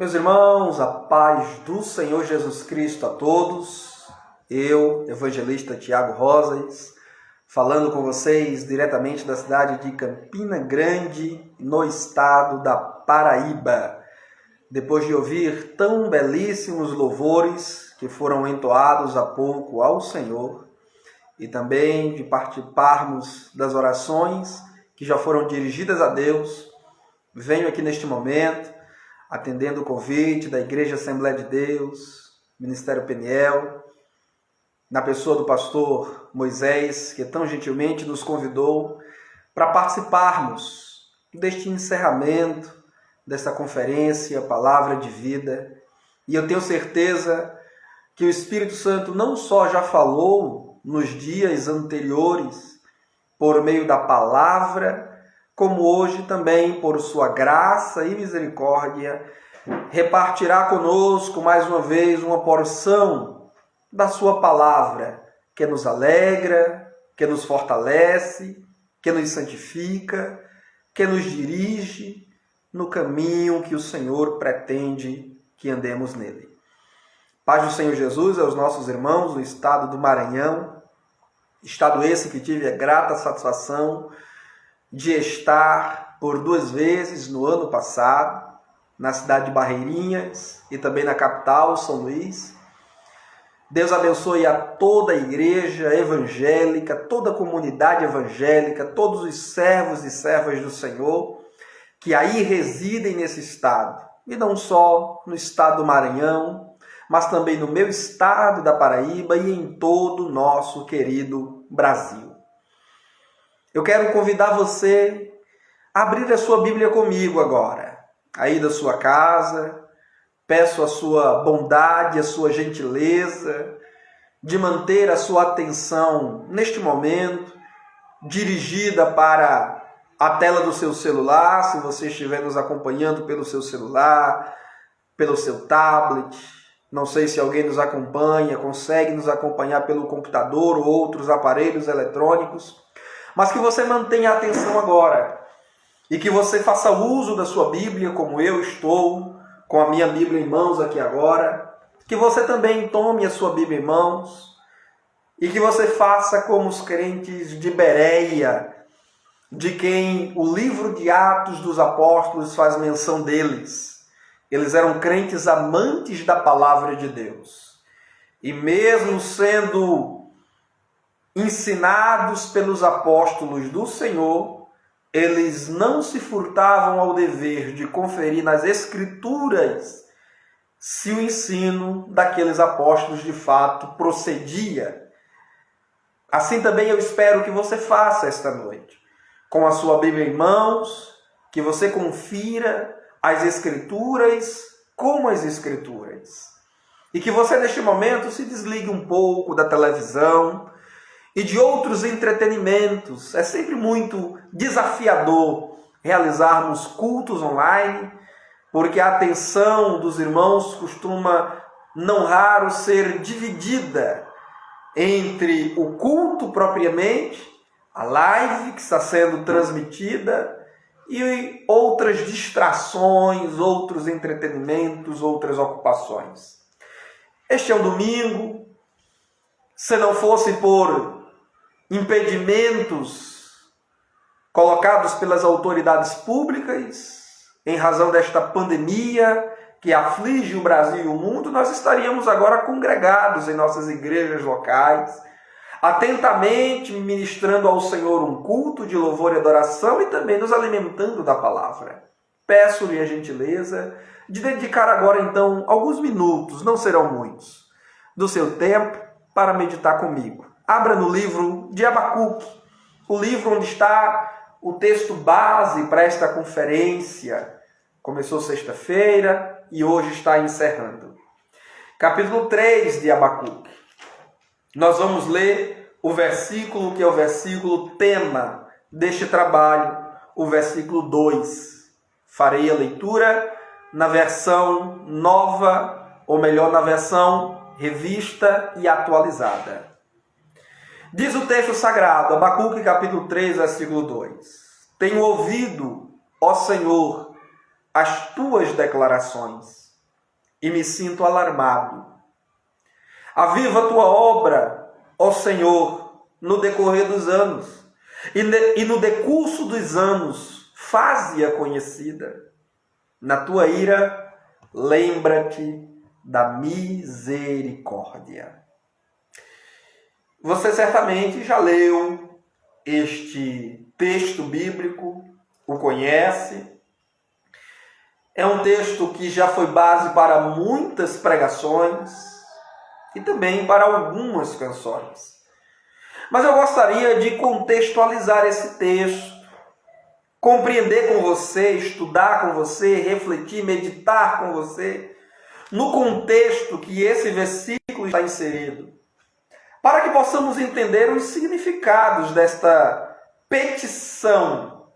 Meus irmãos, a paz do Senhor Jesus Cristo a todos. Eu, evangelista Tiago Rosas, falando com vocês diretamente da cidade de Campina Grande, no estado da Paraíba. Depois de ouvir tão belíssimos louvores que foram entoados há pouco ao Senhor e também de participarmos das orações que já foram dirigidas a Deus, venho aqui neste momento atendendo o convite da Igreja Assembleia de Deus, Ministério Peniel, na pessoa do pastor Moisés, que tão gentilmente nos convidou para participarmos deste encerramento, desta conferência, Palavra de Vida. E eu tenho certeza que o Espírito Santo não só já falou nos dias anteriores, por meio da palavra, como hoje também, por sua graça e misericórdia, repartirá conosco mais uma vez uma porção da sua palavra, que nos alegra, que nos fortalece, que nos santifica, que nos dirige no caminho que o Senhor pretende que andemos nele. Paz do Senhor Jesus aos nossos irmãos do estado do Maranhão, estado esse que tive a grata satisfação de estar por 2 vezes no ano passado, na cidade de Barreirinhas e também na capital, São Luís. Deus abençoe a toda a igreja evangélica, toda a comunidade evangélica, todos os servos e servas do Senhor que aí residem nesse estado. E não só no estado do Maranhão, mas também no meu estado da Paraíba e em todo o nosso querido Brasil. Eu quero convidar você a abrir a sua Bíblia comigo agora, aí da sua casa. Peço a sua bondade, a sua gentileza de manter a sua atenção neste momento dirigida para a tela do seu celular, se você estiver nos acompanhando pelo seu celular, pelo seu tablet. Não sei se alguém nos acompanha, consegue nos acompanhar pelo computador ou outros aparelhos eletrônicos. Mas que você mantenha a atenção agora e que você faça uso da sua Bíblia, como eu estou com a minha Bíblia em mãos aqui agora. Que você também tome a sua Bíblia em mãos e que você faça como os crentes de Bereia, de quem o livro de Atos dos Apóstolos faz menção deles. Eles eram crentes amantes da palavra de Deus. E mesmo sendo ensinados pelos apóstolos do Senhor, eles não se furtavam ao dever de conferir nas Escrituras se o ensino daqueles apóstolos de fato procedia. Assim também eu espero que você faça esta noite, com a sua Bíblia em mãos, que você confira as Escrituras como as Escrituras. E que você neste momento se desligue um pouco da televisão e de outros entretenimentos. É sempre muito desafiador realizarmos cultos online, porque a atenção dos irmãos costuma, não raro, ser dividida entre o culto propriamente, a live que está sendo transmitida, e outras distrações, outros entretenimentos, outras ocupações. Este é um domingo. Se não fosse por impedimentos colocados pelas autoridades públicas, em razão desta pandemia que aflige o Brasil e o mundo, nós estaríamos agora congregados em nossas igrejas locais, atentamente ministrando ao Senhor um culto de louvor e adoração e também nos alimentando da palavra. Peço-lhe a gentileza de dedicar agora, então, alguns minutos, não serão muitos, do seu tempo para meditar comigo. Abra no livro de Abacuque, o livro onde está o texto base para esta conferência. Começou sexta-feira e hoje está encerrando. Capítulo 3 de Abacuque. Nós vamos ler o versículo que é o versículo tema deste trabalho, o versículo 2. Farei a leitura na versão nova, ou melhor, na versão revista e atualizada. Diz o texto sagrado, Abacuque capítulo 3, versículo 2. Tenho ouvido, ó Senhor, as tuas declarações. e me sinto alarmado. Aviva a tua obra, ó Senhor, no decorrer dos anos, e no decurso dos anos, faze-a conhecida. Na tua ira, lembra-te da misericórdia. Você certamente já leu este texto bíblico, o conhece. É um texto que já foi base para muitas pregações e também para algumas canções. Mas eu gostaria de contextualizar esse texto, compreender com você, estudar com você, refletir, meditar com você, no contexto que esse versículo está inserido, para que possamos entender os significados desta petição,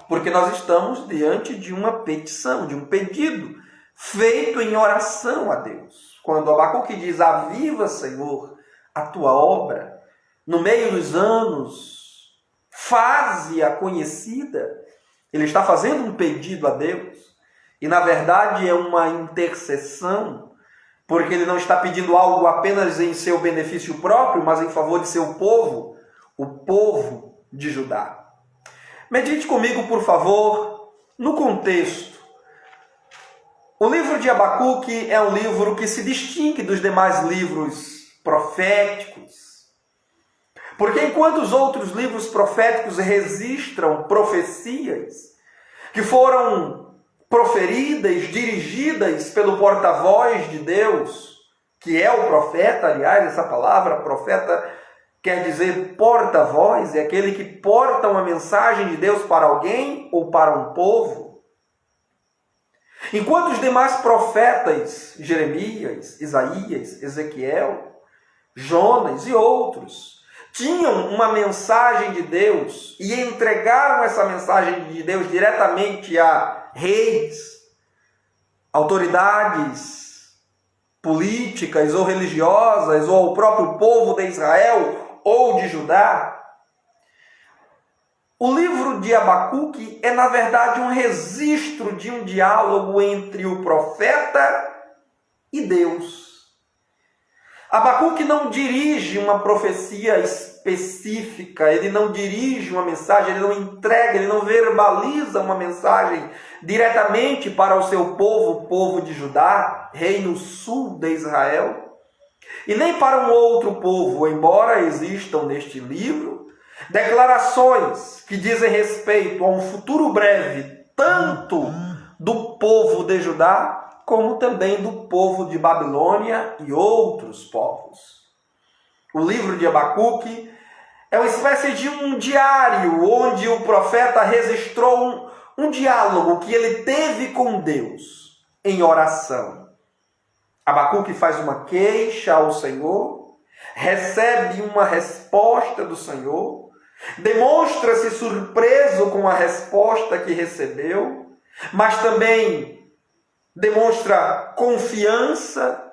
porque nós estamos diante de uma petição, de um pedido feito em oração a Deus. Quando Abacuque diz, aviva, Senhor, a tua obra, no meio dos anos, faze-a conhecida, ele está fazendo um pedido a Deus, e na verdade é uma intercessão, porque ele não está pedindo algo apenas em seu benefício próprio, mas em favor de seu povo, o povo de Judá. Medite comigo, por favor, no contexto. O livro de Abacuque é um livro que se distingue dos demais livros proféticos, porque enquanto os outros livros proféticos registram profecias que foram proferidas, dirigidas pelo porta-voz de Deus, que é o profeta, aliás, essa palavra profeta quer dizer porta-voz, é aquele que porta uma mensagem de Deus para alguém ou para um povo. Enquanto os demais profetas, Jeremias, Isaías, Ezequiel, Jonas e outros, tinham uma mensagem de Deus e entregaram essa mensagem de Deus diretamente a reis, autoridades políticas ou religiosas, ou ao próprio povo de Israel ou de Judá. O livro de Abacuque é, na verdade, um registro de um diálogo entre o profeta e Deus. Abacuque não dirige uma profecia específica, ele não dirige uma mensagem, ele não entrega, ele não verbaliza uma mensagem diretamente para o seu povo, o povo de Judá, reino sul de Israel, e nem para um outro povo, embora existam neste livro declarações que dizem respeito a um futuro breve, tanto do povo de Judá, como também do povo de Babilônia e outros povos. O livro de Abacuque é uma espécie de um diário onde o profeta registrou um diálogo que ele teve com Deus em oração. Abacuque faz uma queixa ao Senhor, recebe uma resposta do Senhor, demonstra-se surpreso com a resposta que recebeu, mas também demonstra confiança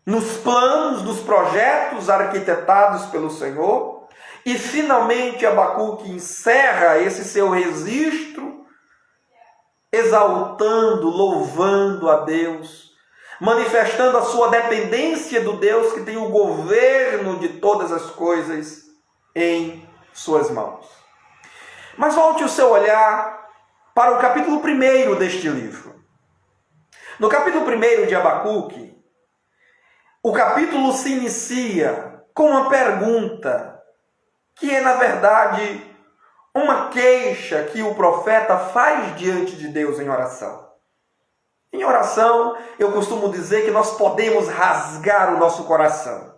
nos planos, nos projetos arquitetados pelo Senhor. E finalmente Abacuque encerra esse seu registro exaltando, louvando a Deus, manifestando a sua dependência do Deus que tem o governo de todas as coisas em suas mãos. Mas volte o seu olhar para o capítulo 1 deste livro. No capítulo 1 de Abacuque, o capítulo se inicia com uma pergunta, que é, na verdade, uma queixa que o profeta faz diante de Deus em oração. Em oração, eu costumo dizer que nós podemos rasgar o nosso coração.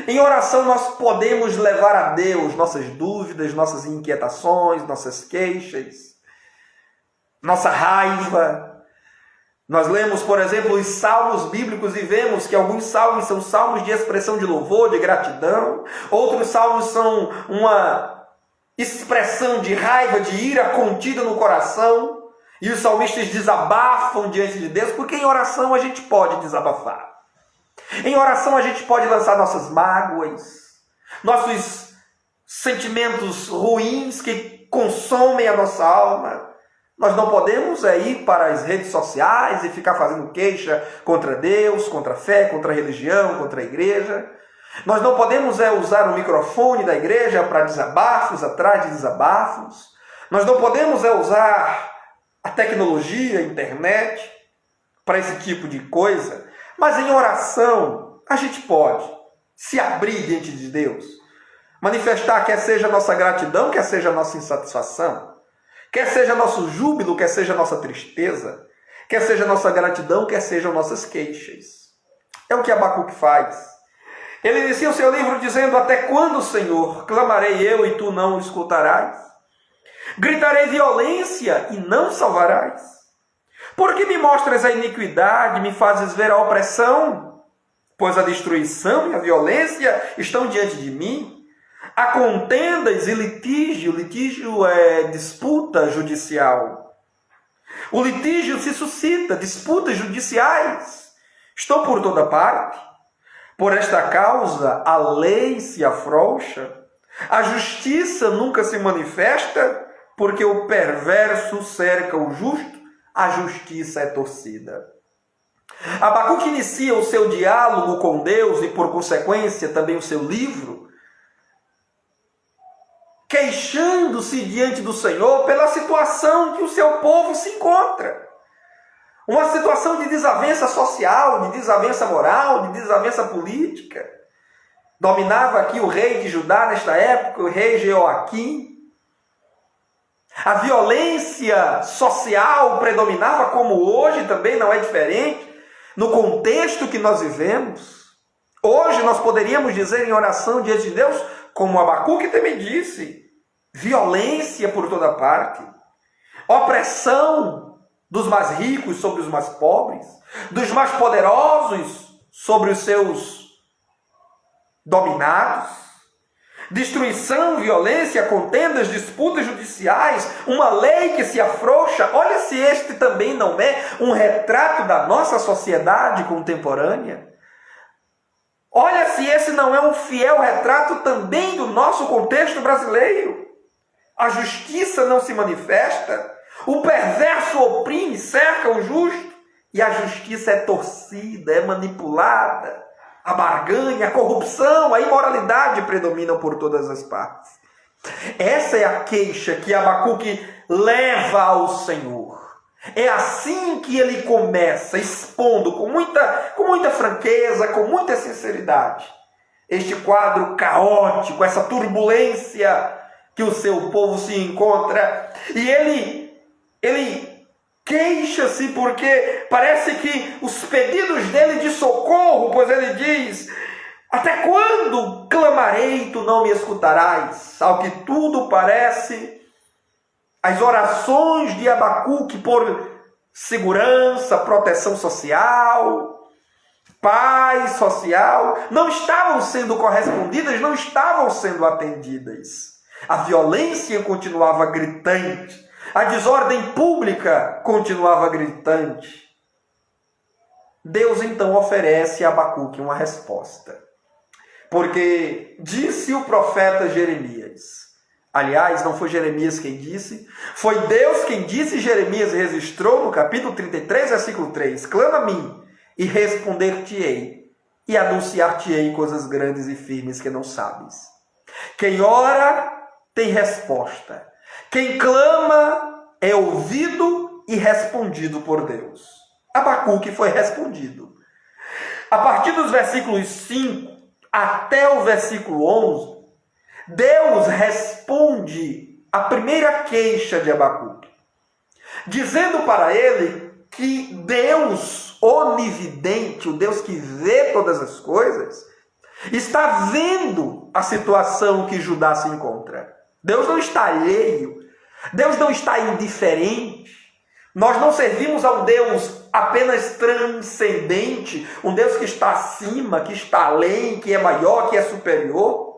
Em oração, nós podemos levar a Deus nossas dúvidas, nossas inquietações, nossas queixas, nossa raiva. Nós lemos, por exemplo, os salmos bíblicos e vemos que alguns salmos são salmos de expressão de louvor, de gratidão. Outros salmos são uma expressão de raiva, de ira contida no coração. E os salmistas desabafam diante de Deus, porque em oração a gente pode desabafar. Em oração a gente pode lançar nossas mágoas, nossos sentimentos ruins que consomem a nossa alma. Nós não podemos ir para as redes sociais e ficar fazendo queixa contra Deus, contra a fé, contra a religião, contra a igreja. Nós não podemos usar o microfone da igreja para desabafos, atrás de desabafos. Nós não podemos usar a tecnologia, a internet, para esse tipo de coisa. Mas em oração, a gente pode se abrir diante de Deus. Manifestar quer seja a nossa gratidão, quer seja a nossa insatisfação. Quer seja nosso júbilo, quer seja nossa tristeza. Quer seja nossa gratidão, quer sejam nossas queixas. É o que Abacuque faz. Ele inicia o seu livro dizendo: até quando, Senhor, clamarei eu e tu não o escutarás? Gritarei violência e não salvarás? Porque me mostras a iniquidade, me fazes ver a opressão? Pois a destruição e a violência estão diante de mim. Há contendas e litígio. Litígio é disputa judicial. O litígio se suscita, disputas judiciais estão por toda parte. Por esta causa, a lei se afrouxa, a justiça nunca se manifesta, porque o perverso cerca o justo, a justiça é torcida. Abacuque inicia o seu diálogo com Deus e, por consequência, também o seu livro, queixando-se diante do Senhor pela situação que o seu povo se encontra. Uma situação de desavença social, de desavença moral, de desavença política. Dominava aqui o rei de Judá nesta época, o rei Jeoaquim. A violência social predominava, como hoje também não é diferente, no contexto que nós vivemos. Hoje nós poderíamos dizer em oração diante de Deus, como Abacuque também disse, violência por toda parte, opressão dos mais ricos sobre os mais pobres, dos mais poderosos sobre os seus dominados, destruição, violência, contendas, disputas judiciais, uma lei que se afrouxa. Olha se este também não é um retrato da nossa sociedade contemporânea. Olha se esse não é um fiel retrato também do nosso contexto brasileiro. A justiça não se manifesta, o perverso oprime, cerca o justo, e a justiça é torcida, é manipulada. A barganha, a corrupção, a imoralidade predominam por todas as partes. Essa é a queixa que Abacuque leva ao Senhor. É assim que ele começa, expondo com muita franqueza, com muita sinceridade, este quadro caótico, essa turbulência que o seu povo se encontra. E ele queixa-se porque parece que os pedidos dele de socorro, pois ele diz: até quando clamarei e tu não me escutarás? Ao que tudo parece, as orações de Abacuque por segurança, proteção social, paz social, não estavam sendo correspondidas, não estavam sendo atendidas. A violência continuava gritante, a desordem pública continuava gritante. Deus então oferece a Abacuque uma resposta. Porque disse o profeta Jeremias, aliás, não foi Jeremias quem disse, foi Deus quem disse, Jeremias registrou no capítulo 33, versículo 3, clama a mim e responder-te-ei, e anunciar-te-ei coisas grandes e firmes que não sabes. Quem ora tem resposta. Quem clama é ouvido e respondido por Deus. Abacuque foi respondido. A partir dos versículos 5 até o versículo 11, Deus responde a primeira queixa de Abacuque, dizendo para ele que Deus onividente, o Deus que vê todas as coisas, está vendo a situação que Judá se encontra. Deus não está alheio, Deus não está indiferente. Nós não servimos a um Deus apenas transcendente, um Deus que está acima, que está além, que é maior, que é superior,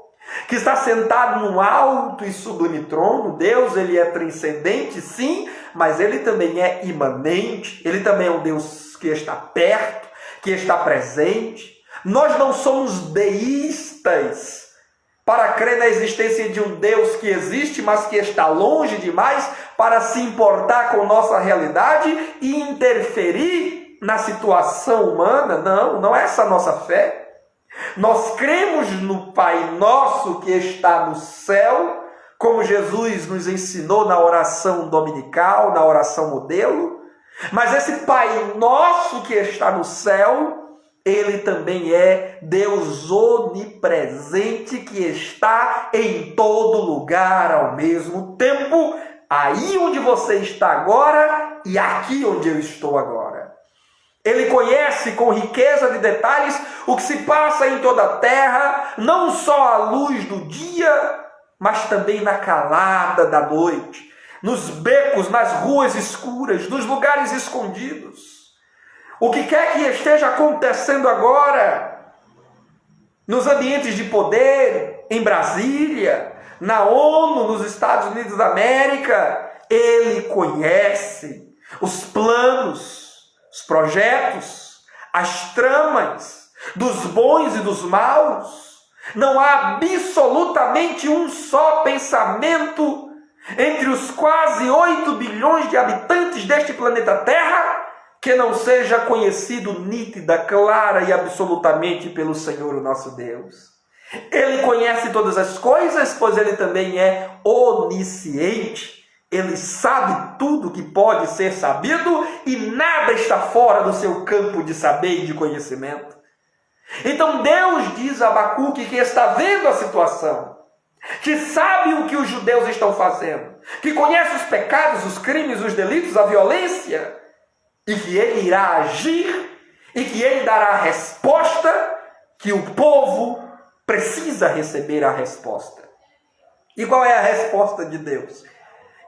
que está sentado num alto e sublime trono. Deus, ele é transcendente, sim, mas ele também é imanente, ele também é um Deus que está perto, que está presente. Nós não somos deístas, para crer na existência de um Deus que existe, mas que está longe demais para se importar com nossa realidade e interferir na situação humana. Não, não é essa a nossa fé. Nós cremos no Pai Nosso que está no céu, como Jesus nos ensinou na oração dominical, na oração modelo. Mas esse Pai Nosso que está no céu, Ele também é Deus onipresente que está em todo lugar ao mesmo tempo, aí onde você está agora e aqui onde eu estou agora. Ele conhece com riqueza de detalhes o que se passa em toda a terra, não só à luz do dia, mas também na calada da noite, nos becos, nas ruas escuras, nos lugares escondidos. O que quer que esteja acontecendo agora, nos ambientes de poder, em Brasília, na ONU, nos Estados Unidos da América, Ele conhece os planos, os projetos, as tramas dos bons e dos maus. Não há absolutamente um só pensamento entre os quase 8 bilhões de habitantes deste planeta Terra que não seja conhecido nítida, clara e absolutamente pelo Senhor, o nosso Deus. Ele conhece todas as coisas, pois Ele também é onisciente. Ele sabe tudo que pode ser sabido e nada está fora do seu campo de saber e de conhecimento. Então Deus diz a Abacuque que está vendo a situação, que sabe o que os judeus estão fazendo, que conhece os pecados, os crimes, os delitos, a violência, e que Ele irá agir e que Ele dará a resposta que o povo precisa receber a resposta. E qual é a resposta de Deus?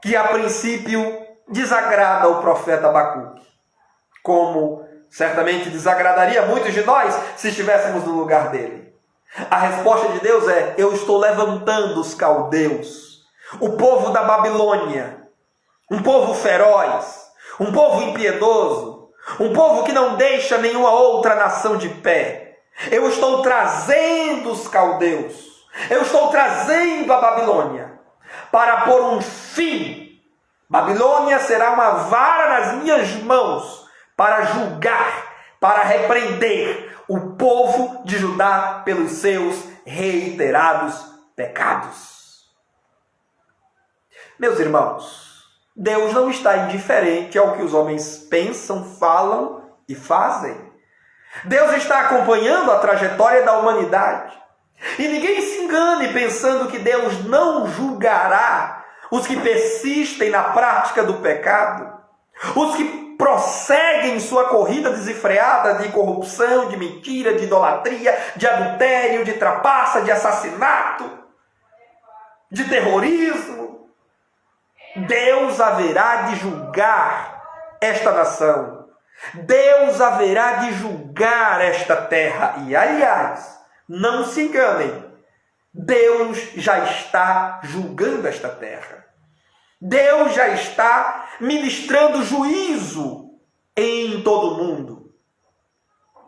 Que a princípio desagrada o profeta Abacuque, como certamente desagradaria muitos de nós se estivéssemos no lugar dele. A resposta de Deus é: eu estou levantando os caldeus, o povo da Babilônia, um povo feroz, um povo impiedoso, um povo que não deixa nenhuma outra nação de pé. Eu estou trazendo os caldeus, eu estou trazendo a Babilônia para pôr um fim. Babilônia será uma vara nas minhas mãos para julgar, para repreender o povo de Judá pelos seus reiterados pecados. Meus irmãos, Deus não está indiferente ao que os homens pensam, falam e fazem. Deus está acompanhando a trajetória da humanidade. E ninguém se engane pensando que Deus não julgará os que persistem na prática do pecado, os que prosseguem sua corrida desenfreada de corrupção, de mentira, de idolatria, de adultério, de trapaça, de assassinato, de terrorismo. Deus haverá de julgar esta nação. Deus haverá de julgar esta terra. E, aliás, não se enganem, Deus já está julgando esta terra. Deus já está ministrando juízo em todo o mundo.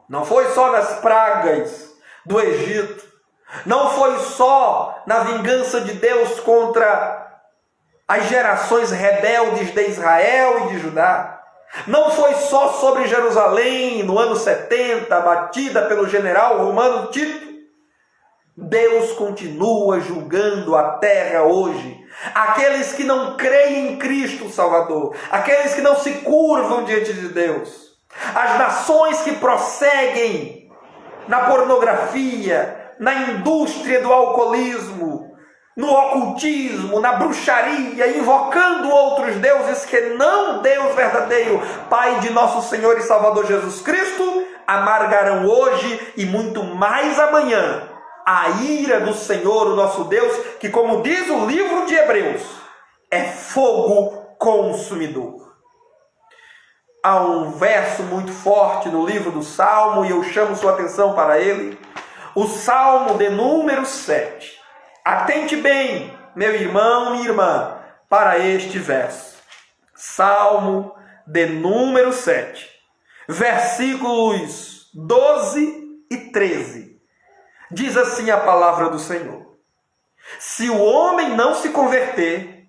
Não foi só nas pragas do Egito, não foi só na vingança de Deus contra as gerações rebeldes de Israel e de Judá. Não foi só sobre Jerusalém no ano 70, abatida pelo general romano Tito. Deus continua julgando a terra hoje. Aqueles que não creem em Cristo Salvador, aqueles que não se curvam diante de Deus, as nações que prosseguem na pornografia, na indústria do alcoolismo, no ocultismo, na bruxaria, invocando outros deuses que não Deus verdadeiro, Pai de nosso Senhor e Salvador Jesus Cristo, amargarão hoje e muito mais amanhã a ira do Senhor, o nosso Deus, que, como diz o livro de Hebreus, é fogo consumidor. Há um verso muito forte no livro do Salmo, e eu chamo sua atenção para ele, o Salmo de número 7. Atente bem, meu irmão, minha irmã, para este verso. Salmo de número 7, versículos 12 e 13. Diz assim a palavra do Senhor: Se o homem não se converter,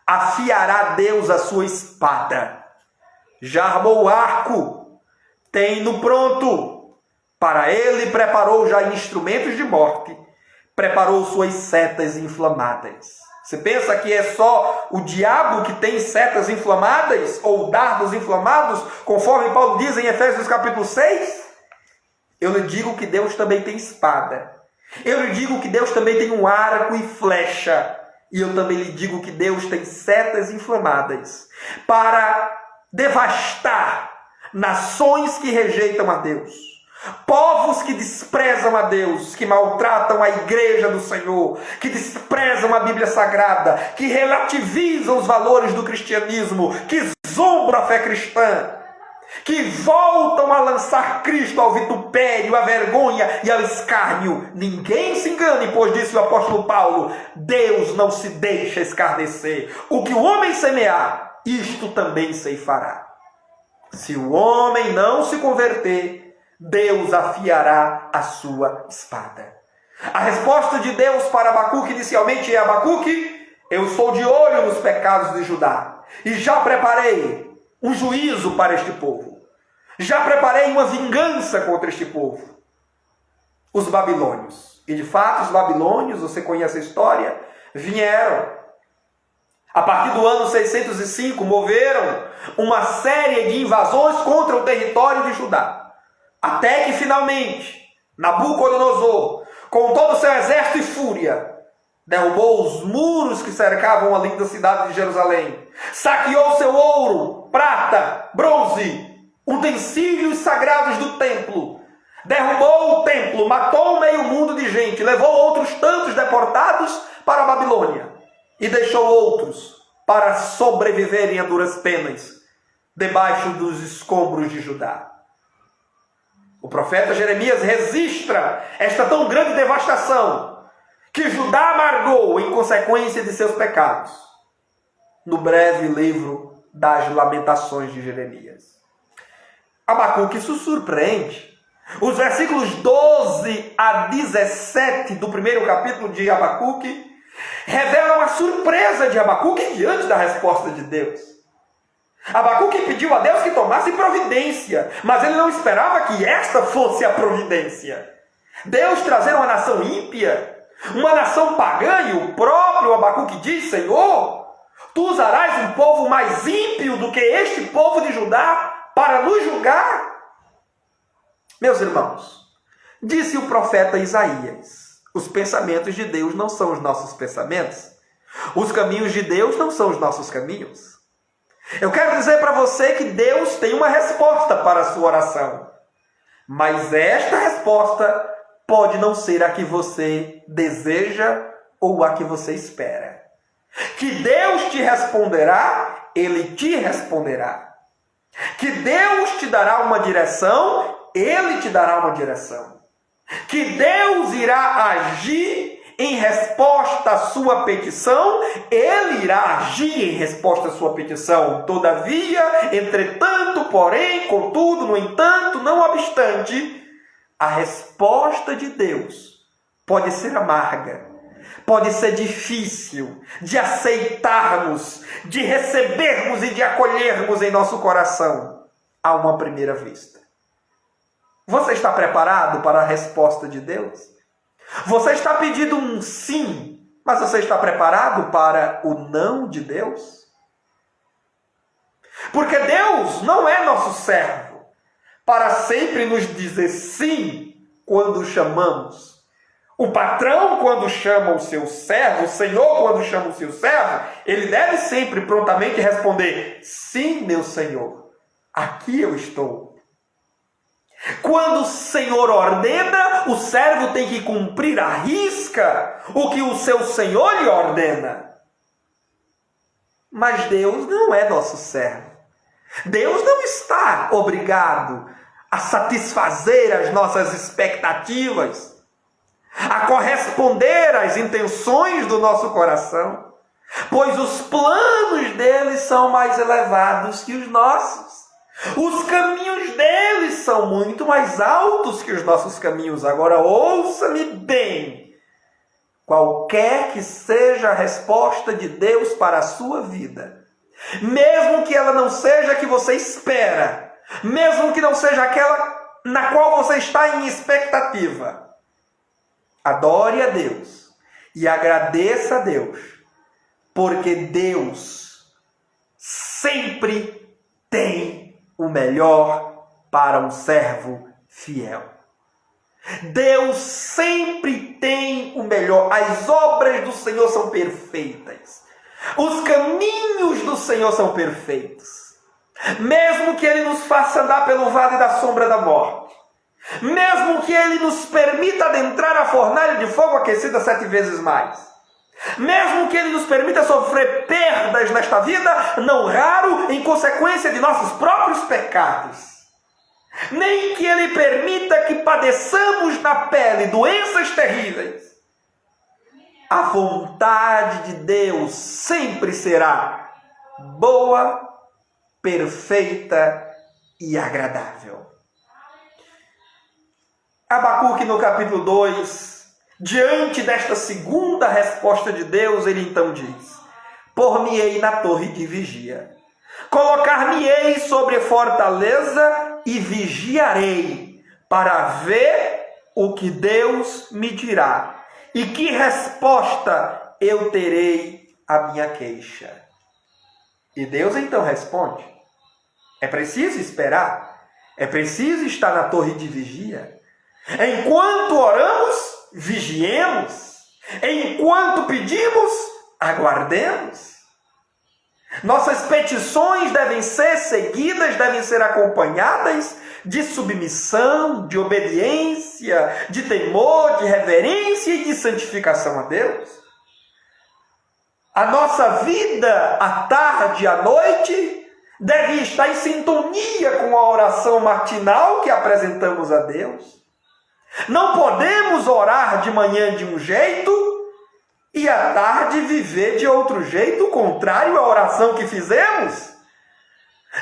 afiará Deus a sua espada. Já armou o arco, tem-no pronto. Para ele preparou já instrumentos de morte, preparou suas setas inflamadas. Você pensa que é só o diabo que tem setas inflamadas ou dardos inflamados, conforme Paulo diz em Efésios capítulo 6? Eu lhe digo que Deus também tem espada. Eu lhe digo que Deus também tem um arco e flecha. E eu também lhe digo que Deus tem setas inflamadas para devastar nações que rejeitam a Deus, povos que desprezam a Deus, que maltratam a igreja do Senhor, que desprezam a Bíblia Sagrada, que relativizam os valores do cristianismo, que zombam a fé cristã, que voltam a lançar Cristo ao vitupério, à vergonha e ao escárnio. Ninguém se engane, pois disse o apóstolo Paulo, Deus não se deixa escarnecer. O que o homem semear, isto também ceifará. Se o homem não se converter, Deus afiará a sua espada. A resposta de Deus para Abacuque inicialmente é: Abacuque, eu sou de olho nos pecados de Judá e já preparei um juízo para este povo. Já preparei uma vingança contra este povo. Os babilônios. E de fato os babilônios, você conhece a história, vieram. A partir do ano 605, moveram uma série de invasões contra o território de Judá. Até que finalmente, Nabucodonosor, com todo o seu exército e fúria, derrubou os muros que cercavam a linda cidade de Jerusalém, saqueou seu ouro, prata, bronze, utensílios sagrados do templo, derrubou o templo, matou meio mundo de gente, levou outros tantos deportados para a Babilônia e deixou outros para sobreviverem a duras penas debaixo dos escombros de Judá. O profeta Jeremias registra esta tão grande devastação que Judá amargou em consequência de seus pecados, no breve livro das Lamentações de Jeremias. Abacuque, isso surpreende. Os versículos 12 a 17 do primeiro capítulo de Abacuque revelam a surpresa de Abacuque diante da resposta de Deus. Abacuque pediu a Deus que tomasse providência, mas ele não esperava que esta fosse a providência. Deus trazer uma nação ímpia, uma nação pagã, e o próprio Abacuque diz: Senhor, tu usarás um povo mais ímpio do que este povo de Judá para nos julgar? Meus irmãos, disse o profeta Isaías, os pensamentos de Deus não são os nossos pensamentos, os caminhos de Deus não são os nossos caminhos. Eu quero dizer para você que Deus tem uma resposta para a sua oração, mas esta resposta pode não ser a que você deseja ou a que você espera. Que Deus te responderá, Ele te responderá. Que Deus te dará uma direção, Ele te dará uma direção. Que Deus irá agir em resposta à sua petição, Ele irá agir em resposta à sua petição. Todavia, entretanto, porém, contudo, no entanto, não obstante, a resposta de Deus pode ser amarga, pode ser difícil de aceitarmos, de recebermos e de acolhermos em nosso coração a uma primeira vista. Você está preparado para a resposta de Deus? Você está pedindo um sim, mas você está preparado para o não de Deus? Porque Deus não é nosso servo para sempre nos dizer sim quando chamamos. O patrão, quando chama o seu servo, o Senhor, quando chama o seu servo, ele deve sempre prontamente responder: sim, meu Senhor, aqui eu estou. Quando o Senhor ordena, o servo tem que cumprir à risca o que o seu Senhor lhe ordena. Mas Deus não é nosso servo. Deus não está obrigado a satisfazer as nossas expectativas, a corresponder às intenções do nosso coração, pois os planos dele são mais elevados que os nossos. Os caminhos deles são muito mais altos que os nossos caminhos. Agora ouça-me bem. qualquer que seja a resposta de Deus para a sua vida, mesmo que ela não seja a que você espera, mesmo que não seja aquela na qual você está em expectativa, adore a Deus e agradeça a Deus, porque Deus sempre tem o melhor para um servo fiel. Deus sempre tem o melhor. As obras do Senhor são perfeitas. Os caminhos do Senhor são perfeitos. Mesmo que Ele nos faça andar pelo vale da sombra da morte, mesmo que Ele nos permita adentrar a fornalha de fogo aquecida 7 vezes mais, mesmo que Ele nos permita sofrer perdas nesta vida, não raro em consequência de nossos próprios pecados, nem que Ele permita que padeçamos na pele doenças terríveis, a vontade de Deus sempre será boa, perfeita e agradável. Abacuque, no capítulo 2, diante desta segunda resposta de Deus, ele então diz: por-me-ei na torre de vigia, colocar-me-ei sobre fortaleza e vigiarei, para ver o que Deus me dirá e que resposta eu terei à minha queixa. E Deus então responde. É preciso esperar, é preciso estar na torre de vigia. Enquanto oramos, vigiemos. Enquanto pedimos, aguardemos. Nossas petições devem ser seguidas, devem ser acompanhadas de submissão, de obediência, de temor, de reverência e de santificação a Deus. A nossa vida, à tarde e à noite, deve estar em sintonia com a oração matinal que apresentamos a Deus. Não podemos orar de manhã de um jeito e à tarde viver de outro jeito, contrário à oração que fizemos.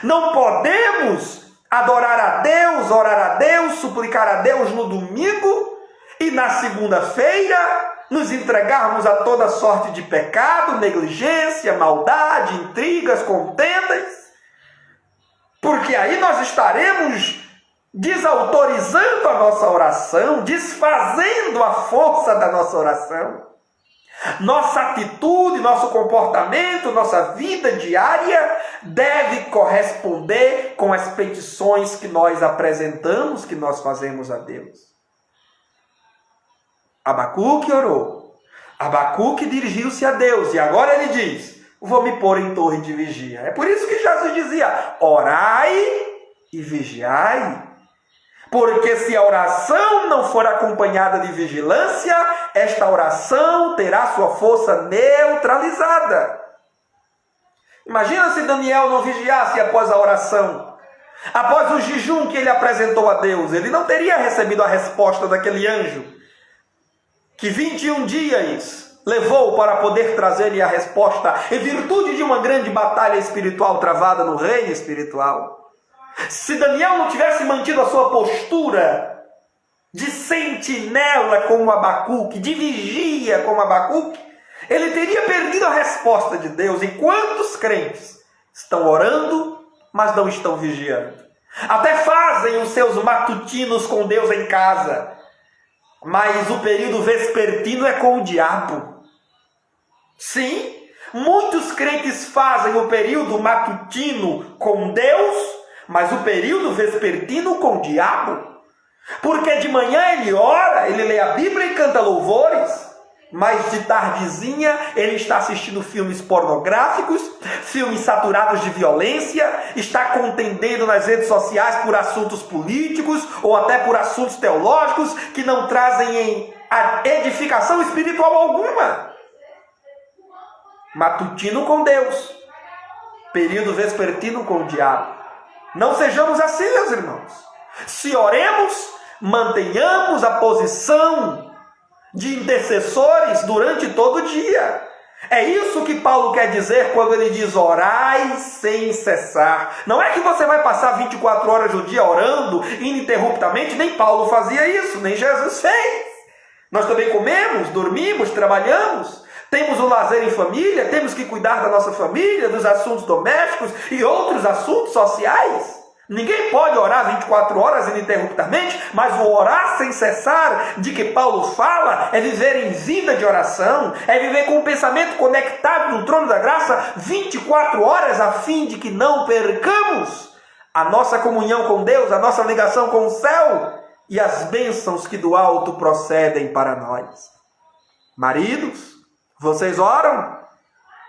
Não podemos adorar a Deus, orar a Deus, suplicar a Deus no domingo e na segunda-feira nos entregarmos a toda sorte de pecado, negligência, maldade, intrigas, contendas, porque aí nós estaremos desautorizando a nossa oração, desfazendo a força da nossa oração. Nossa atitude, nosso comportamento, nossa vida diária deve corresponder com as petições que nós apresentamos, que nós fazemos a Deus. Abacuque orou. Abacuque dirigiu-se a Deus e agora ele diz: vou me pôr em torre de vigia. É por isso que Jesus dizia: orai e vigiai. Porque se a oração não for acompanhada de vigilância, esta oração terá sua força neutralizada. Imagina se Daniel não vigiasse após a oração, após o jejum que ele apresentou a Deus. Ele não teria recebido a resposta daquele anjo, que 21 dias levou para poder trazer-lhe a resposta, em virtude de uma grande batalha espiritual travada no reino espiritual. Se Daniel não tivesse mantido a sua postura de sentinela como Abacuque, de vigia como Abacuque, ele teria perdido a resposta de Deus. E quantos crentes estão orando, mas não estão vigiando? Até fazem os seus matutinos com Deus em casa, mas o período vespertino é com o diabo. Sim, muitos crentes fazem o período matutino com Deus, mas o período vespertino com o diabo. Porque de manhã ele ora, ele lê a Bíblia e canta louvores, mas de tardezinha ele está assistindo filmes pornográficos, filmes saturados de violência, está contendendo nas redes sociais por assuntos políticos ou até por assuntos teológicos que não trazem edificação espiritual alguma. Matutino com Deus, período vespertino com o diabo. Não sejamos assim, meus irmãos. Se oremos, mantenhamos a posição de intercessores durante todo o dia. É isso que Paulo quer dizer quando ele diz orai sem cessar. Não é que você vai passar 24 horas do dia orando ininterruptamente, nem Paulo fazia isso, nem Jesus fez. Nós também comemos, dormimos, trabalhamos, temos o lazer em família, temos que cuidar da nossa família, dos assuntos domésticos e outros assuntos sociais. Ninguém pode orar 24 horas ininterruptamente, mas o orar sem cessar, de que Paulo fala, é viver em vida de oração, é viver com o pensamento conectado no trono da graça 24 horas, a fim de que não percamos a nossa comunhão com Deus, a nossa ligação com o céu e as bênçãos que do alto procedem para nós. Maridos, vocês oram?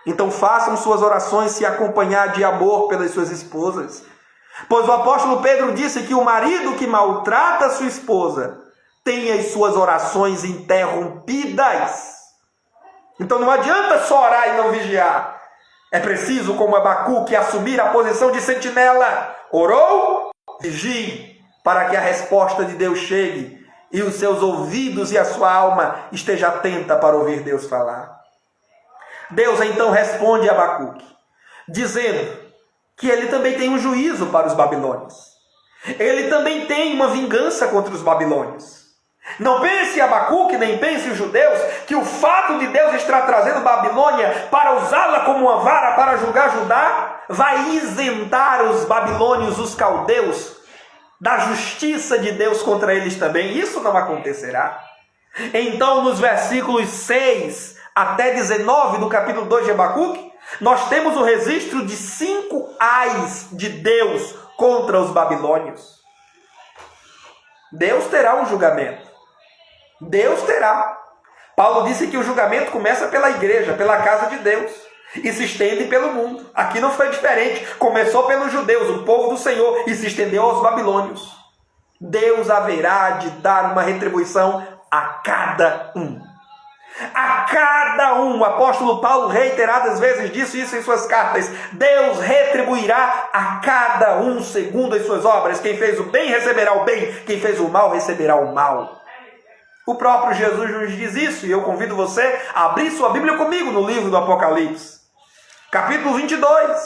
Então façam suas orações se acompanhar de amor pelas suas esposas. Pois o apóstolo Pedro disse que o marido que maltrata a sua esposa tem as suas orações interrompidas. Então não adianta só orar e não vigiar. É preciso, como Abacuque, assumir a posição de sentinela. Orou? Vigie, para que a resposta de Deus chegue e os seus ouvidos e a sua alma esteja atenta para ouvir Deus falar. Deus então responde a Abacuque, dizendo que ele também tem um juízo para os babilônios. Ele também tem uma vingança contra os babilônios. Não pense Abacuque, nem pense os judeus, que o fato de Deus estar trazendo Babilônia para usá-la como uma vara para julgar Judá, vai isentar os babilônios, os caldeus, da justiça de Deus contra eles também. Isso não acontecerá. Então, nos versículos 6 até 19 do capítulo 2 de Abacuque, nós temos o registro de 5 ais de Deus contra os babilônios. Deus terá um julgamento. Deus terá. Paulo disse que o julgamento começa pela igreja, pela casa de Deus, e se estende pelo mundo. Aqui não foi diferente. Começou pelos judeus, o povo do Senhor, e se estendeu aos babilônios. Deus haverá de dar uma retribuição a cada um. A cada um. O apóstolo Paulo reiteradas vezes disse isso em suas cartas. Deus retribuirá a cada um segundo as suas obras. Quem fez o bem receberá o bem, quem fez o mal receberá o mal. O próprio Jesus nos diz isso, e eu convido você a abrir sua Bíblia comigo no livro do Apocalipse, capítulo 22.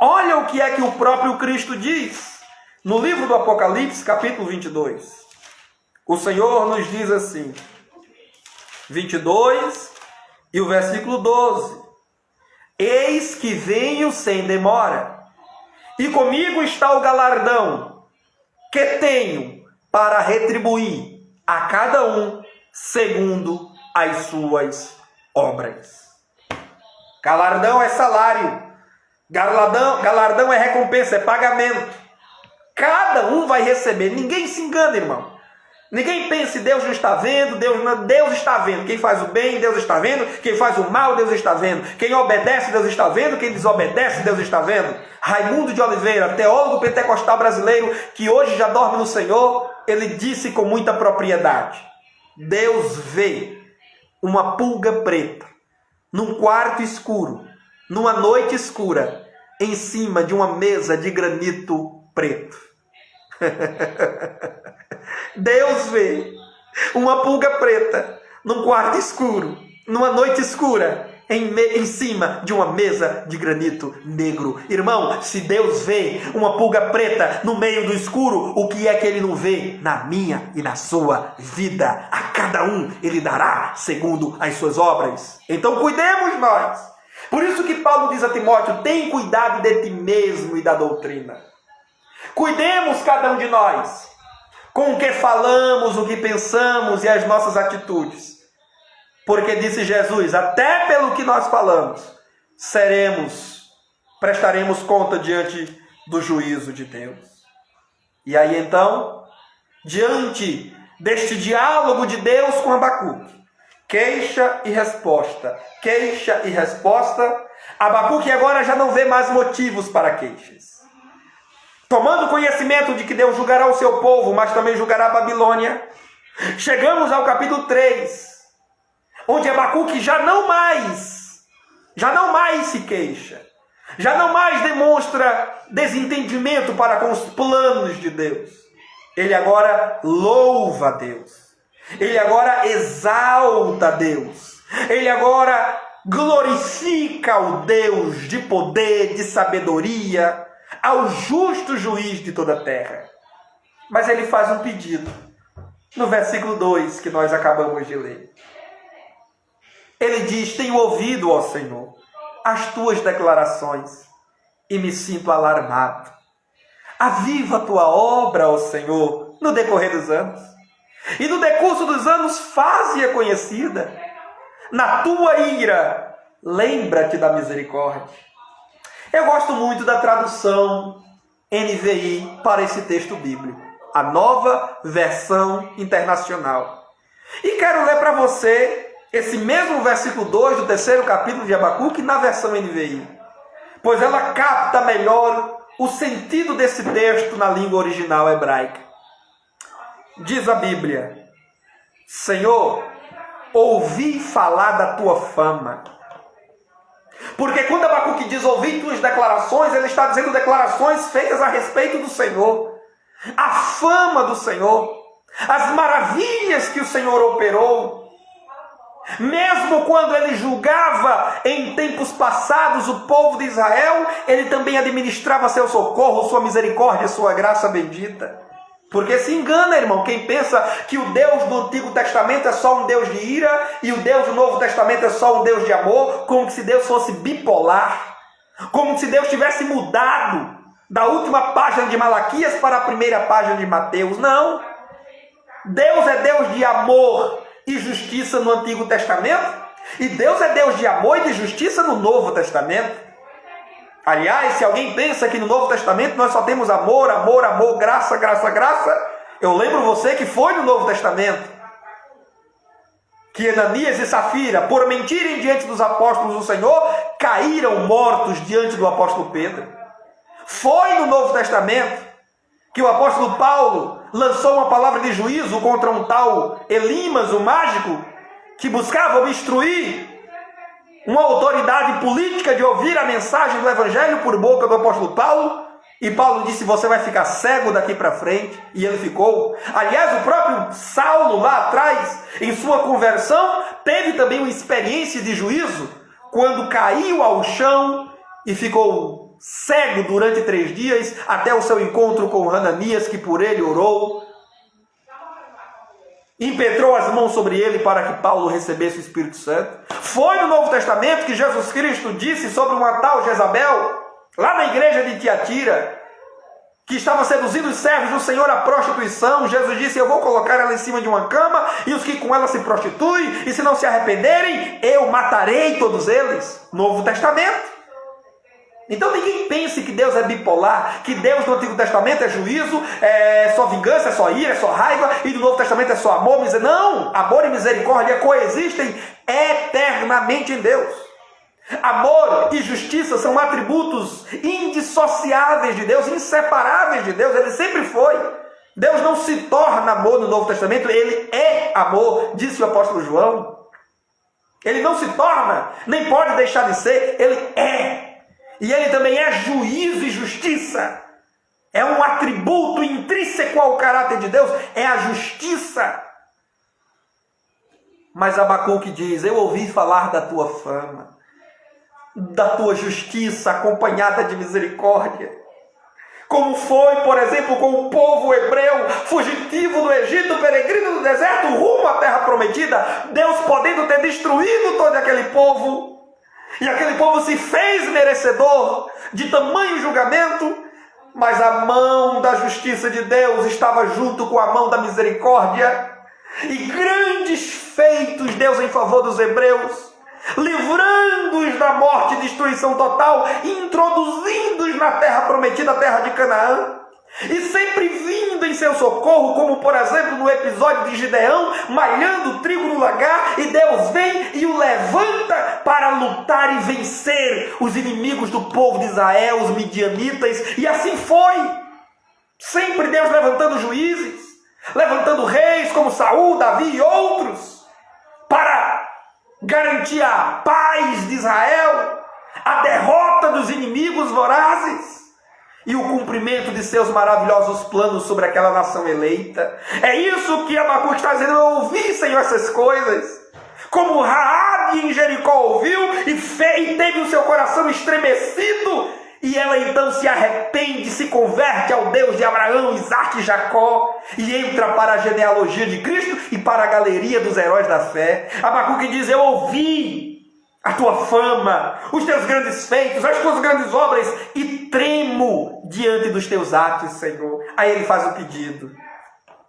Olha o que é que o próprio Cristo diz no livro do Apocalipse, capítulo 22. O Senhor nos diz assim, 22 e o versículo 12. Eis que venho sem demora, e comigo está o galardão que tenho para retribuir a cada um segundo as suas obras. Galardão é salário, galardão é recompensa, é pagamento. Cada um vai receber. Ninguém se engana, irmão. Ninguém pense, Deus não está vendo, Deus está vendo. Quem faz o bem, Deus está vendo. Quem faz o mal, Deus está vendo. Quem obedece, Deus está vendo. Quem desobedece, Deus está vendo. Raimundo de Oliveira, teólogo pentecostal brasileiro, que hoje já dorme no Senhor, ele disse com muita propriedade: Deus vê uma pulga preta num quarto escuro, numa noite escura, em cima de uma mesa de granito preto. Deus vê uma pulga preta num quarto escuro, numa noite escura, em cima de uma mesa de granito negro. Irmão, se Deus vê uma pulga preta no meio do escuro, o que é que Ele não vê na minha e na sua vida? A cada um Ele dará segundo as suas obras. Então cuidemos nós. Por isso que Paulo diz a Timóteo: tem cuidado de ti mesmo e da doutrina. Cuidemos cada um de nós com o que falamos, o que pensamos e as nossas atitudes. Porque disse Jesus, até pelo que nós falamos, prestaremos conta diante do juízo de Deus. E aí então, diante deste diálogo de Deus com Abacuque, queixa e resposta, Abacuque agora já não vê mais motivos para queixas. Tomando conhecimento de que Deus julgará o seu povo, mas também julgará a Babilônia, chegamos ao capítulo 3, onde Abacuque já não mais se queixa, já não mais demonstra desentendimento para com os planos de Deus. Ele agora louva a Deus, ele agora exalta a Deus, ele agora glorifica o Deus de poder, de sabedoria, ao justo juiz de toda a terra. Mas ele faz um pedido. no versículo 2 que nós acabamos de ler. Ele diz: tenho ouvido, ó Senhor, as tuas declarações e me sinto alarmado. Aviva a tua obra, ó Senhor, no decorrer dos anos. E no decurso dos anos faze-a conhecida. Na tua ira, lembra-te da misericórdia. Eu gosto muito da tradução NVI para esse texto bíblico, a Nova Versão Internacional. E quero ler para você esse mesmo versículo 2 do 3º capítulo de Abacuque na versão NVI, pois ela capta melhor o sentido desse texto na língua original hebraica. Diz a Bíblia: Senhor, ouvi falar da tua fama. Porque quando Abacuque diz ouvi tuas declarações, ele está dizendo declarações feitas a respeito do Senhor, a fama do Senhor, as maravilhas que o Senhor operou. Mesmo quando ele julgava em tempos passados o povo de Israel, ele também administrava seu socorro, sua misericórdia, sua graça bendita. Porque se engana, irmão, quem pensa que o Deus do Antigo Testamento é só um Deus de ira e o Deus do Novo Testamento é só um Deus de amor, como se Deus fosse bipolar, como se Deus tivesse mudado da última página de Malaquias para a primeira página de Mateus. Não. Deus é Deus de amor e justiça no Antigo Testamento, e Deus é Deus de amor e de justiça no Novo Testamento. Aliás, se alguém pensa que no Novo Testamento nós só temos amor, amor, amor, graça, graça, graça, eu lembro você que foi no Novo Testamento que Ananias e Safira, por mentirem diante dos apóstolos do Senhor, caíram mortos diante do apóstolo Pedro. Foi no Novo Testamento que o apóstolo Paulo lançou uma palavra de juízo contra um tal Elimas, o mágico, que buscava obstruir uma autoridade política de ouvir a mensagem do Evangelho por boca do apóstolo Paulo. E Paulo disse: você vai ficar cego daqui para frente. E ele ficou. Aliás, o próprio Saulo lá atrás, em sua conversão, teve também uma experiência de juízo, quando caiu ao chão e ficou cego durante 3 dias, até o seu encontro com Ananias, que por ele orou, impetrou as mãos sobre ele para que Paulo recebesse o Espírito Santo. Foi no Novo Testamento que Jesus Cristo disse sobre uma tal Jezabel, lá na igreja de Tiatira, que estava seduzindo os servos do Senhor à prostituição. Jesus disse: eu vou colocar ela em cima de uma cama, e os que com ela se prostituem, e se não se arrependerem, eu matarei todos eles. Novo Testamento. Então ninguém pense que Deus é bipolar, que Deus no Antigo Testamento é juízo, é só vingança, é só ira, é só raiva, e no Novo Testamento é só amor, misericórdia. Não! Amor e misericórdia coexistem eternamente em Deus. Amor e justiça são atributos indissociáveis de Deus, inseparáveis de Deus. Ele sempre foi. Deus não se torna amor no Novo Testamento, ele é amor, disse o apóstolo João. Ele não se torna, nem pode deixar de ser, ele é. E ele também é juízo e justiça. É um atributo intrínseco ao caráter de Deus, é a justiça. Mas Abacuque diz: eu ouvi falar da tua fama, da tua justiça acompanhada de misericórdia. Como foi, por exemplo, com o povo hebreu, fugitivo do Egito, peregrino no deserto, rumo à terra prometida, Deus podendo ter destruído todo aquele povo. E aquele povo se fez merecedor de tamanho julgamento, mas a mão da justiça de Deus estava junto com a mão da misericórdia. E grandes feitos Deus em favor dos hebreus, livrando-os da morte e destruição total, introduzindo-os na terra prometida, a terra de Canaã. E sempre vindo em seu socorro, como por exemplo no episódio de Gideão, malhando trigo no lagar, e Deus vem e o levanta para lutar e vencer os inimigos do povo de Israel, os midianitas, e assim foi. Sempre Deus levantando juízes, levantando reis como Saul, Davi e outros, para garantir a paz de Israel, a derrota dos inimigos vorazes e o cumprimento de seus maravilhosos planos sobre aquela nação eleita. É isso que Abacuque está dizendo: eu ouvi, Senhor, essas coisas. Como Raabe em Jericó ouviu e teve o seu coração estremecido, E ela então se arrepende, se converte ao Deus de Abraão, Isaque e Jacó, e entra para a genealogia de Cristo e para a galeria dos heróis da fé. Abacuque diz: eu ouvi a tua fama, os teus grandes feitos, as tuas grandes obras, e tremo diante dos teus atos, Senhor. Aí ele faz o pedido: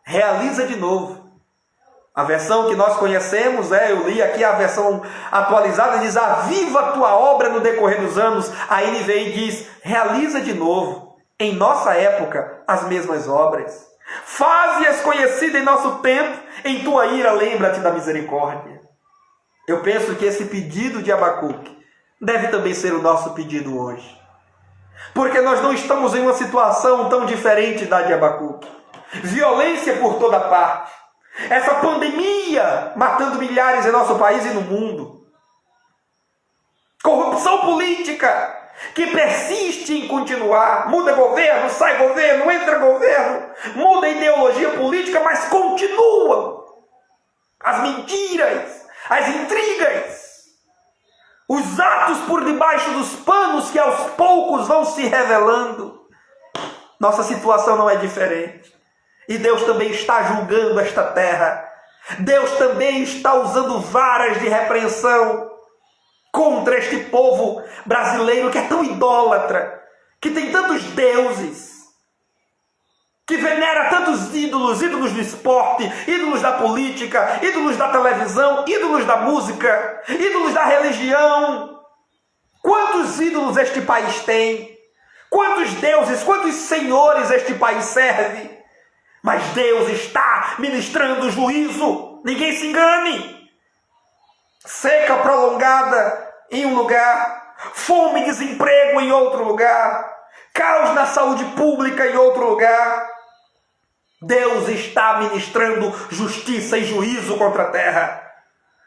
realiza de novo. A versão que nós conhecemos, eu li aqui a versão atualizada, diz: aviva a tua obra no decorrer dos anos. A NVI diz: realiza de novo, em nossa época, as mesmas obras. Faze-as conhecidas em nosso tempo, em tua ira lembra-te da misericórdia. Eu penso que esse pedido de Abacuque deve também ser o nosso pedido hoje. Porque nós não estamos em uma situação tão diferente da de Abacuque. Violência por toda parte. Essa pandemia matando milhares em nosso país e no mundo. Corrupção política que persiste em continuar. Muda governo, sai governo, entra governo. Muda ideologia política, mas continuam as mentiras, as intrigas, os atos por debaixo dos panos que aos poucos vão se revelando. Nossa situação não é diferente. E Deus também está julgando esta terra. Deus também está usando varas de repreensão contra este povo brasileiro que é tão idólatra, que tem tantos deuses, que venera tantos ídolos, ídolos do esporte, ídolos da política, ídolos da televisão, ídolos da música, ídolos da religião. Quantos ídolos este país tem? Quantos deuses, quantos senhores este país serve? Mas Deus está ministrando juízo. Ninguém se engane. Seca prolongada em um lugar, fome e desemprego em outro lugar, caos na saúde pública em outro lugar. Deus está ministrando justiça e juízo contra a terra.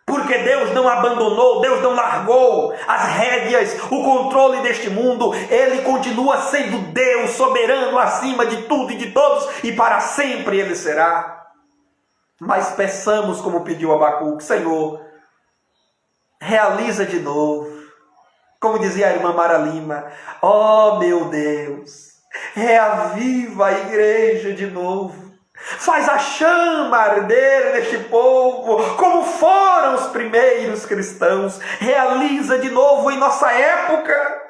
Porque Deus não abandonou, Deus não largou as rédeas, o controle deste mundo. Ele continua sendo Deus, soberano acima de tudo e de todos, e para sempre Ele será. Mas peçamos como pediu Abacuque: Senhor, realiza de novo. Como dizia a irmã Mara Lima: ó meu Deus, reaviva a igreja de novo. Faz a chama arder neste povo, como foram os primeiros cristãos. Realiza de novo em nossa época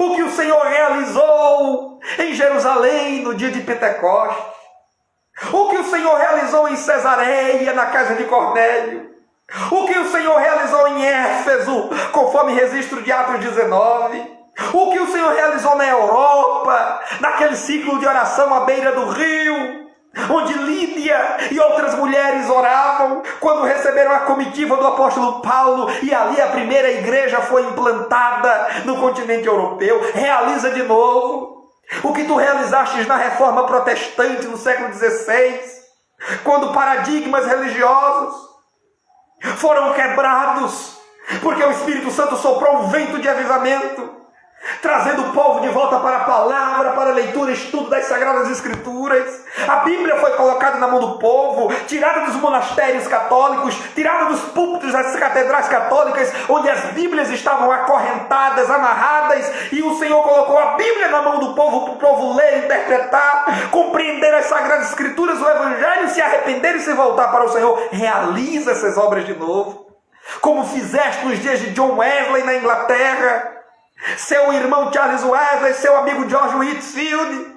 o que o Senhor realizou em Jerusalém no dia de Pentecostes, o que o Senhor realizou em Cesareia, na casa de Cornélio, o que o Senhor realizou em Éfeso, conforme registro de Atos 19, o que o Senhor realizou na Europa, naquele ciclo de oração à beira do rio, onde Lídia e outras mulheres oravam quando receberam a comitiva do apóstolo Paulo, e ali a primeira igreja foi implantada no continente europeu. Realiza de novo o que tu realizaste na reforma protestante no século XVI, quando paradigmas religiosos foram quebrados, porque o Espírito Santo soprou um vento de avivamento, trazendo o povo de volta para a palavra, para a leitura e estudo das Sagradas Escrituras. A Bíblia foi colocada na mão do povo, tirada dos monastérios católicos, tirada dos púlpitos das catedrais católicas, onde as Bíblias estavam acorrentadas, amarradas, e o Senhor colocou a Bíblia na mão do povo, para o povo ler, interpretar, compreender as Sagradas Escrituras, o Evangelho, se arrepender e se voltar para o Senhor. Realiza essas obras de novo, como fizeste nos dias de John Wesley na Inglaterra, seu irmão Charles Wesley, seu amigo George Whitefield.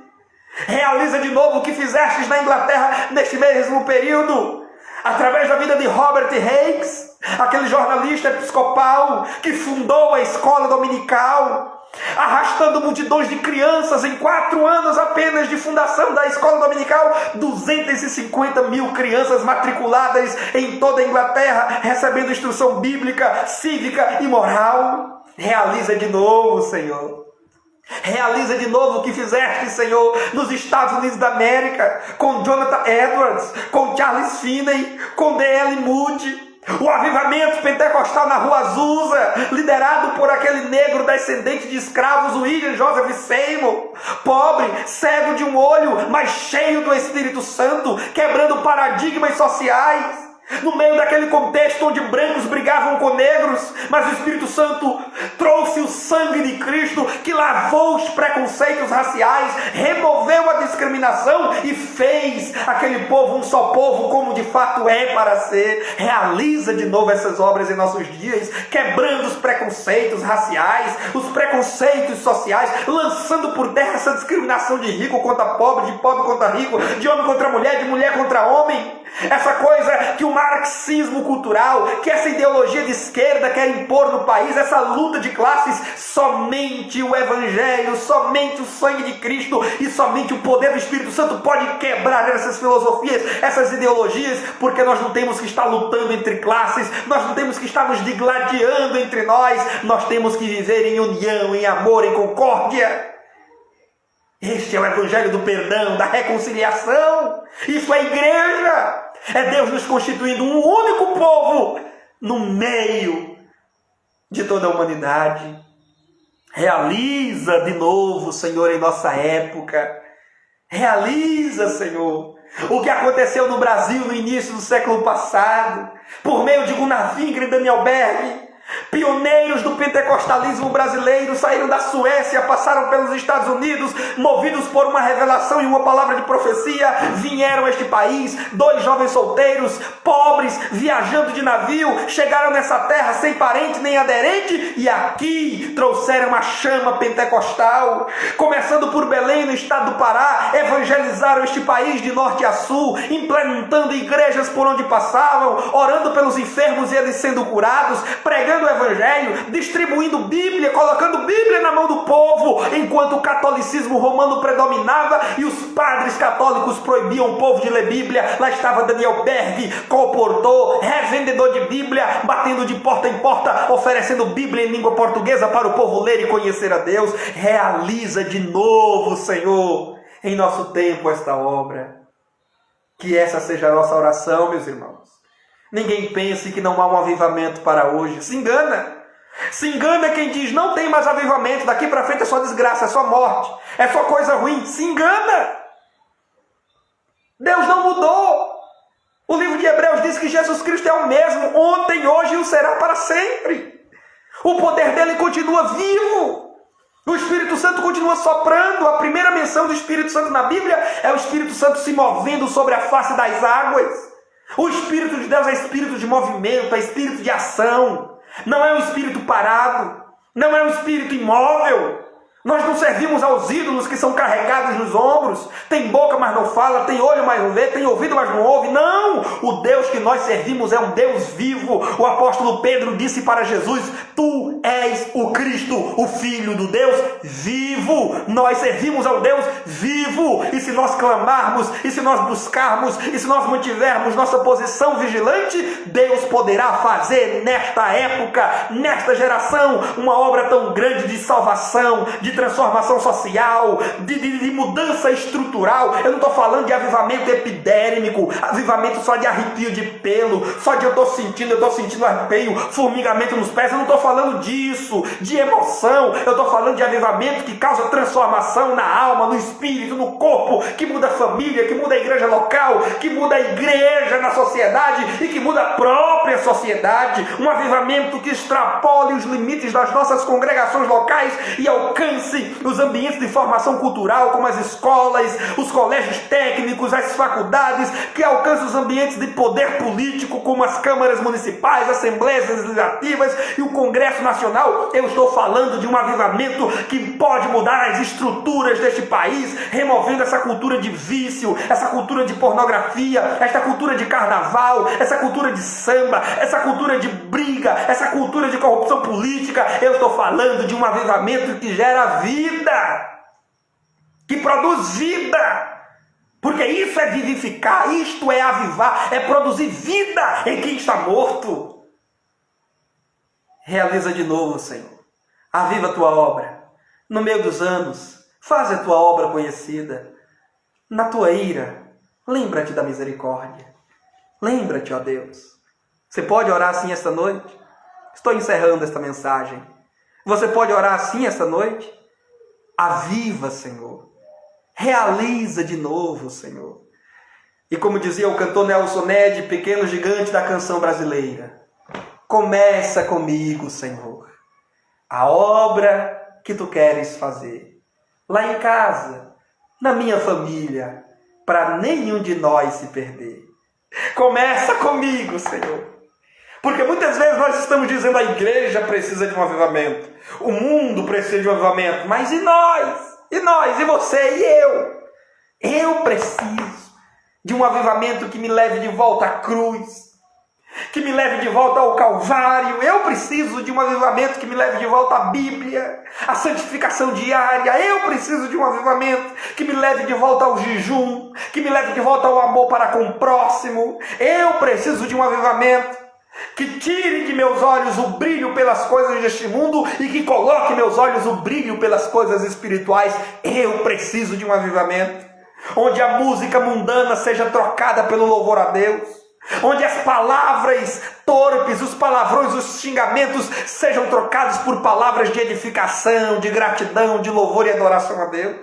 Realiza de novo o que fizestes na Inglaterra neste mesmo período, através da vida de Robert Hicks, aquele jornalista episcopal que fundou a escola dominical, arrastando multidões de crianças em 4 anos apenas de fundação da escola dominical. 250 mil crianças matriculadas em toda a Inglaterra, recebendo instrução bíblica, cívica e moral. Realiza de novo, Senhor. Realiza de novo o que fizeste, Senhor, nos Estados Unidos da América, com Jonathan Edwards, com Charles Finney, com D.L. Moody. O avivamento pentecostal na Rua Azusa, liderado por aquele negro descendente de escravos, William Joseph Seymour, pobre, cego de um olho, mas cheio do Espírito Santo, quebrando paradigmas sociais. No meio daquele contexto onde brancos brigavam com negros, mas o Espírito Santo trouxe o sangue de Cristo que lavou os preconceitos raciais, removeu a discriminação e fez aquele povo um só povo, como de fato é para ser. Realiza de novo essas obras em nossos dias, quebrando os preconceitos raciais, os preconceitos sociais, lançando por terra essa discriminação de rico contra pobre, de pobre contra rico, de homem contra mulher, de mulher contra homem. Essa coisa que o marxismo cultural, que essa ideologia de esquerda quer impor no país, essa luta de classes, somente o Evangelho, somente o sangue de Cristo e somente o poder do Espírito Santo pode quebrar essas filosofias, essas ideologias, porque nós não temos que estar lutando entre classes, nós não temos que estar nos digladiando entre nós temos que viver em união, em amor, em concórdia. Este é o Evangelho do perdão, da reconciliação. Isso é igreja. É Deus nos constituindo um único povo no meio de toda a humanidade. Realiza de novo, Senhor, em nossa época. Realiza, Senhor, o que aconteceu no Brasil no início do século passado, por meio de Gunnar Wingren e Daniel Berg. Pioneiros do pentecostalismo brasileiro, saíram da Suécia, passaram pelos Estados Unidos, movidos por uma revelação e uma palavra de profecia, vieram a este país, 2 jovens solteiros, pobres, viajando de navio, chegaram nessa terra sem parente nem aderente, e aqui trouxeram a chama pentecostal, começando por Belém, no estado do Pará, evangelizaram este país de norte a sul, implementando igrejas por onde passavam, orando pelos enfermos e eles sendo curados, pregando o Evangelho, distribuindo Bíblia, colocando Bíblia na mão do povo, enquanto o catolicismo romano predominava e os padres católicos proibiam o povo de ler Bíblia. Lá estava Daniel Berg, colportor, revendedor de Bíblia, batendo de porta em porta, oferecendo Bíblia em língua portuguesa para o povo ler e conhecer a Deus. Realiza de novo, Senhor, em nosso tempo esta obra. Que essa seja a nossa oração, meus irmãos. Ninguém pense que não há um avivamento para hoje. Se engana. Se engana quem diz, não tem mais avivamento, daqui para frente é só desgraça, é só morte, é só coisa ruim. Se engana. Deus não mudou. O livro de Hebreus diz que Jesus Cristo é o mesmo, ontem, hoje e o será para sempre. O poder dele continua vivo. O Espírito Santo continua soprando. A primeira menção do Espírito Santo na Bíblia é o Espírito Santo se movendo sobre a face das águas. O Espírito de Deus é espírito de movimento, é espírito de ação. Não é um espírito parado, não é um espírito imóvel. Nós não servimos aos ídolos que são carregados nos ombros. Tem boca, mas não fala, tem olho, mas não vê, tem ouvido, mas não ouve. Não! O Deus que nós servimos é um Deus vivo. O apóstolo Pedro disse para Jesus, tu és o Cristo, o Filho do Deus vivo. Nós servimos ao Deus vivo. E se nós clamarmos, e se nós buscarmos, e se nós mantivermos nossa posição vigilante, Deus poderá fazer nesta época, nesta geração, uma obra tão grande de salvação, de transformação social, de mudança estrutural. Eu não estou falando de avivamento epidérmico, avivamento só de arrepio de pelo, só de eu estou sentindo arrepio, formigamento nos pés. Eu não estou falando disso, de emoção. Eu estou falando de avivamento que causa transformação na alma, no espírito, no corpo, que muda a família, que muda a igreja local, que muda a igreja na sociedade e que muda a própria sociedade. Um avivamento que extrapole os limites das nossas congregações locais e alcance os ambientes de formação cultural, como as escolas, os colégios técnicos, as faculdades, que alcance os ambientes de poder político, como as câmaras municipais, assembleias legislativas e o Congresso Nacional. Eu estou falando de um avivamento que pode mudar as estruturas deste país, removendo essa cultura de vício, essa cultura de pornografia, essa cultura de carnaval, essa cultura de samba, essa cultura de briga, essa cultura de corrupção política. Eu estou falando de um avivamento que gera vida, que produz vida, porque isso é vivificar, isto é avivar, é produzir vida em quem está morto. Realiza de novo, Senhor, aviva a tua obra, no meio dos anos, faz a tua obra conhecida, na tua ira, lembra-te da misericórdia, lembra-te, ó Deus. Você pode orar assim esta noite? Estou encerrando esta mensagem. Você pode orar assim esta noite? Aviva, Senhor. Realiza de novo, Senhor. E como dizia o cantor Nelson Ned, pequeno gigante da canção brasileira, começa comigo, Senhor, a obra que tu queres fazer. Lá em casa, na minha família, para nenhum de nós se perder. Começa comigo, Senhor. Porque muitas vezes nós estamos dizendo a igreja precisa de um avivamento, o mundo precisa de um avivamento, mas e nós? E nós? E você? E eu? Eu preciso de um avivamento que me leve de volta à cruz, que me leve de volta ao Calvário. Eu preciso de um avivamento que me leve de volta à Bíblia, à santificação diária. Eu preciso de um avivamento que me leve de volta ao jejum, que me leve de volta ao amor para com o próximo. Eu preciso de um avivamento que tire de meus olhos o brilho pelas coisas deste mundo e que coloque em meus olhos o brilho pelas coisas espirituais. Eu preciso de um avivamento onde a música mundana seja trocada pelo louvor a Deus, onde as palavras torpes, os palavrões, os xingamentos sejam trocados por palavras de edificação, de gratidão, de louvor e adoração a Deus,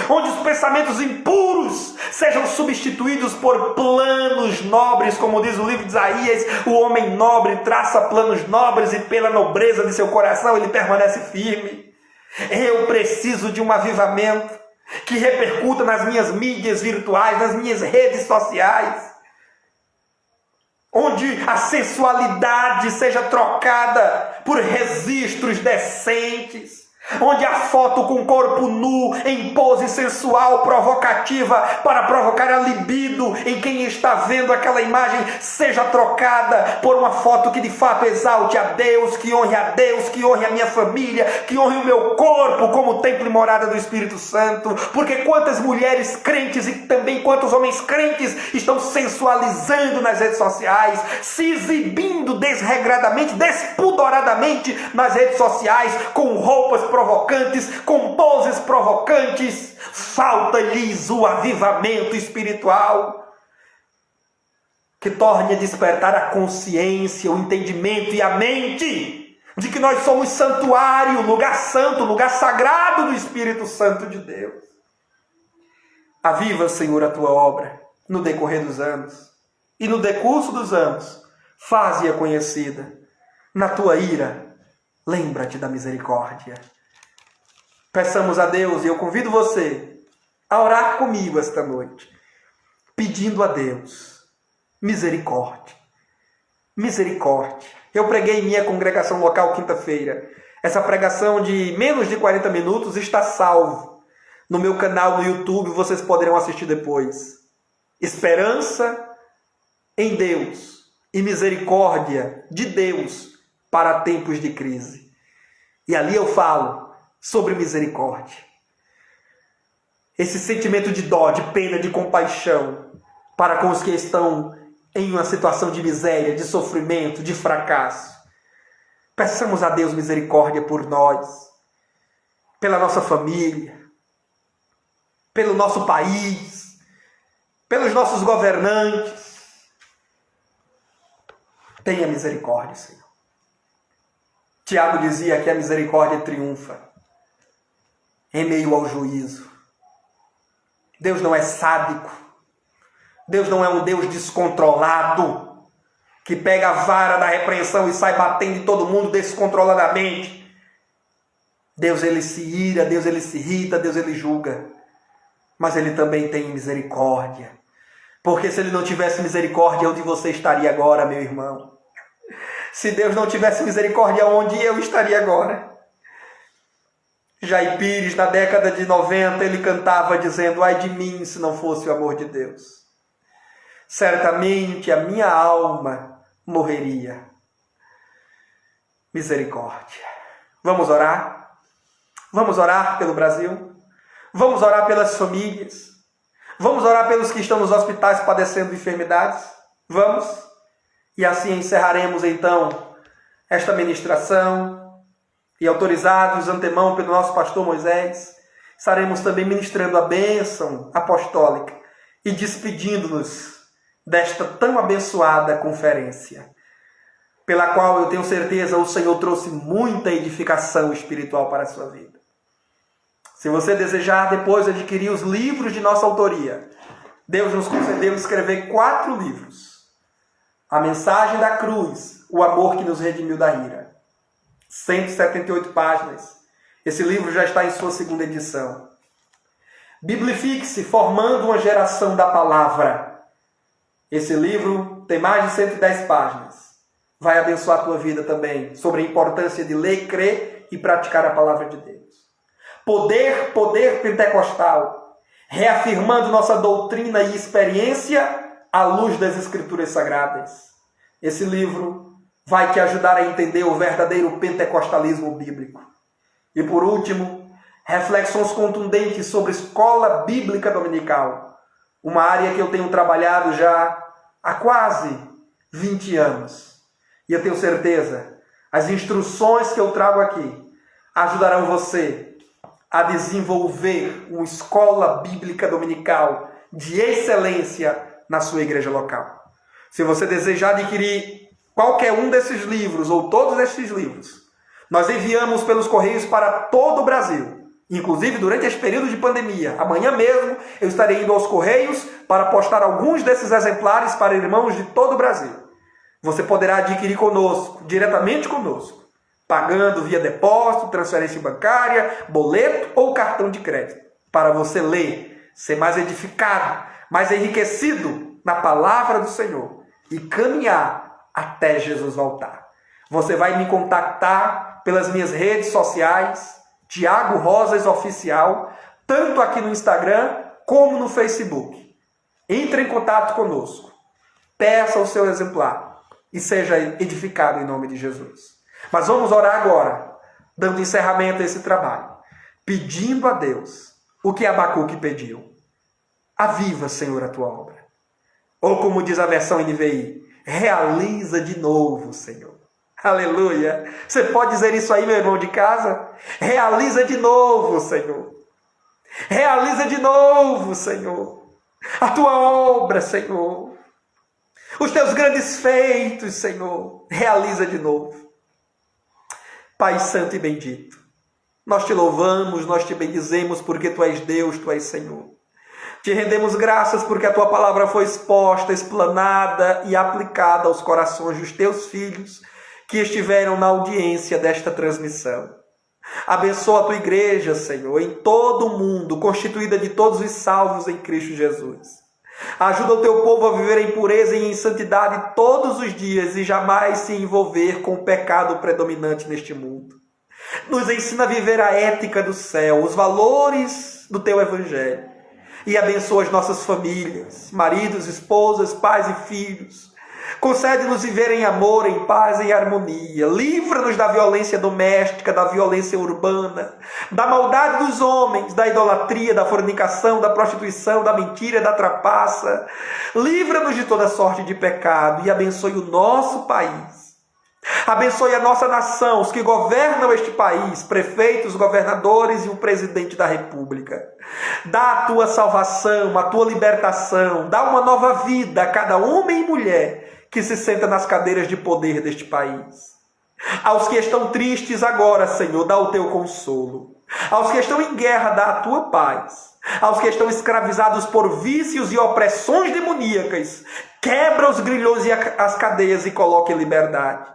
onde os pensamentos impuros sejam substituídos por planos nobres, como diz o livro de Isaías, o homem nobre traça planos nobres e pela nobreza de seu coração ele permanece firme. Eu preciso de um avivamento que repercuta nas minhas mídias virtuais, nas minhas redes sociais, onde a sensualidade seja trocada por registros decentes, onde a foto com corpo nu em pose sensual provocativa para provocar a libido em quem está vendo aquela imagem seja trocada por uma foto que de fato exalte a Deus, que honre a Deus, que honre a minha família, que honre o meu corpo como templo e morada do Espírito Santo. Porque quantas mulheres crentes e também quantos homens crentes estão sensualizando nas redes sociais, se exibindo desregradamente, despudoradamente nas redes sociais, com roupas provocantes, com poses provocantes. Falta-lhes o avivamento espiritual que torne a despertar a consciência, o entendimento e a mente de que nós somos santuário, lugar santo, lugar sagrado do Espírito Santo de Deus. Aviva, Senhor, a tua obra no decorrer dos anos, e no decurso dos anos faze-a conhecida. Na tua ira, lembra-te da misericórdia. Peçamos a Deus, e eu convido você a orar comigo esta noite, pedindo a Deus misericórdia. Misericórdia. Eu preguei em minha congregação local quinta-feira. Essa pregação de menos de 40 minutos está salvo no meu canal no YouTube, vocês poderão assistir depois. Esperança em Deus e misericórdia de Deus para tempos de crise. E ali eu falo sobre misericórdia. Esse sentimento de dó, de pena, de compaixão para com os que estão em uma situação de miséria, de sofrimento, de fracasso. Peçamos a Deus misericórdia por nós, pela nossa família, pelo nosso país, pelos nossos governantes. Tenha misericórdia, Senhor. Tiago dizia que a misericórdia triunfa em meio ao juízo. Deus não é sádico. Deus não é um Deus descontrolado, que pega a vara da repreensão e sai batendo em todo mundo descontroladamente. Deus, ele se ira, Deus, ele se irrita, Deus, ele julga. Mas ele também tem misericórdia. Porque se ele não tivesse misericórdia, onde você estaria agora, meu irmão? Se Deus não tivesse misericórdia, onde eu estaria agora? Jair Pires, na década de 90, ele cantava dizendo: ai de mim se não fosse o amor de Deus. Certamente a minha alma morreria. Misericórdia. Vamos orar? Vamos orar pelo Brasil? Vamos orar pelas famílias? Vamos orar pelos que estão nos hospitais padecendo enfermidades? Vamos? E assim encerraremos então esta ministração. E autorizados antemão pelo nosso pastor Moisés, estaremos também ministrando a bênção apostólica e despedindo-nos desta tão abençoada conferência, pela qual eu tenho certeza o Senhor trouxe muita edificação espiritual para a sua vida. Se você desejar depois adquirir os livros de nossa autoria, Deus nos concedeu escrever 4 livros. A Mensagem da Cruz, o amor que nos redimiu da ira. 178 páginas. Esse livro já está em sua 2ª edição. Biblifique-se, formando uma geração da palavra. Esse livro tem mais de 110 páginas. Vai abençoar a tua vida também, sobre a importância de ler, crer e praticar a palavra de Deus. Poder pentecostal, reafirmando nossa doutrina e experiência à luz das Escrituras Sagradas. Esse livro vai te ajudar a entender o verdadeiro pentecostalismo bíblico. E por último, reflexões contundentes sobre escola bíblica dominical, uma área que eu tenho trabalhado já há quase 20 anos. E eu tenho certeza, as instruções que eu trago aqui ajudarão você a desenvolver uma escola bíblica dominical de excelência na sua igreja local. Se você desejar adquirir qualquer um desses livros ou todos esses livros, nós enviamos pelos correios para todo o Brasil, inclusive durante esse período de pandemia. Amanhã mesmo eu estarei indo aos correios para postar alguns desses exemplares para irmãos de todo o Brasil. Você poderá adquirir conosco, diretamente conosco, pagando via depósito, transferência bancária, boleto ou cartão de crédito, para você ler, ser mais edificado, mais enriquecido na palavra do Senhor e caminhar até Jesus voltar. Você vai me contactar pelas minhas redes sociais, Tiago Rosas Oficial, tanto aqui no Instagram como no Facebook. Entre em contato conosco, peça o seu exemplar e seja edificado em nome de Jesus. Mas vamos orar agora, dando encerramento a esse trabalho, pedindo a Deus o que Abacuque pediu. Aviva, Senhor, a tua obra. Ou como diz a versão NVI, realiza de novo, Senhor. Aleluia. Você pode dizer isso aí, meu irmão de casa? Realiza de novo, Senhor. Realiza de novo, Senhor. A tua obra, Senhor. Os teus grandes feitos, Senhor. Realiza de novo. Pai santo e bendito, nós te louvamos, nós te bendizemos porque tu és Deus, tu és Senhor. Te rendemos graças porque a tua palavra foi exposta, explanada e aplicada aos corações dos teus filhos que estiveram na audiência desta transmissão. Abençoa a tua igreja, Senhor, em todo o mundo, constituída de todos os salvos em Cristo Jesus. Ajuda o teu povo a viver em pureza e em santidade todos os dias e jamais se envolver com o pecado predominante neste mundo. Nos ensina a viver a ética do céu, os valores do teu evangelho. E abençoa as nossas famílias, maridos, esposas, pais e filhos. Concede-nos viver em amor, em paz e em harmonia. Livra-nos da violência doméstica, da violência urbana, da maldade dos homens, da idolatria, da fornicação, da prostituição, da mentira, da trapaça. Livra-nos de toda sorte de pecado e abençoe o nosso país. Abençoe a nossa nação, os que governam este país, prefeitos, governadores e o presidente da República. Dá a tua salvação, a tua libertação, dá uma nova vida a cada homem e mulher que se senta nas cadeiras de poder deste país. Aos que estão tristes agora, Senhor, dá o teu consolo. Aos que estão em guerra, dá a tua paz. Aos que estão escravizados por vícios e opressões demoníacas, quebra os grilhões e as cadeias e coloca em liberdade.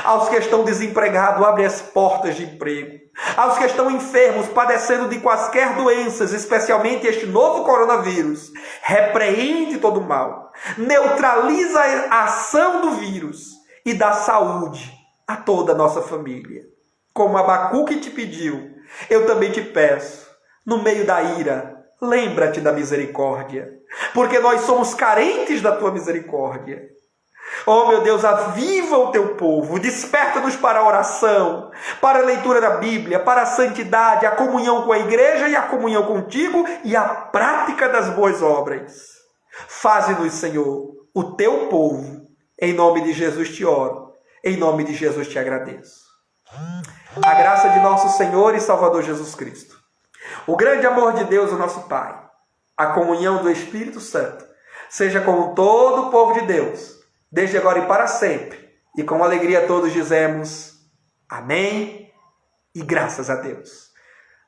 Aos que estão desempregados, abre as portas de emprego. Aos que estão enfermos, padecendo de quaisquer doenças, especialmente este novo coronavírus, repreende todo o mal, neutraliza a ação do vírus e dá saúde a toda a nossa família. Como Abacuque te pediu, eu também te peço, no meio da ira, lembra-te da misericórdia, porque nós somos carentes da tua misericórdia. Oh, meu Deus, aviva o teu povo, desperta-nos para a oração, para a leitura da Bíblia, para a santidade, a comunhão com a igreja e a comunhão contigo e a prática das boas obras. Faze-nos, Senhor, o teu povo. Em nome de Jesus te oro, em nome de Jesus te agradeço. A graça de nosso Senhor e Salvador Jesus Cristo, o grande amor de Deus, o nosso Pai, a comunhão do Espírito Santo, seja com todo o povo de Deus, desde agora e para sempre. E com alegria todos dizemos amém e graças a Deus.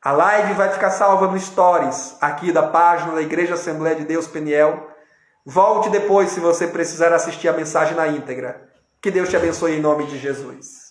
A live vai ficar salva no Stories, aqui da página da Igreja Assembleia de Deus Peniel. Volte depois se você precisar assistir a mensagem na íntegra. Que Deus te abençoe em nome de Jesus.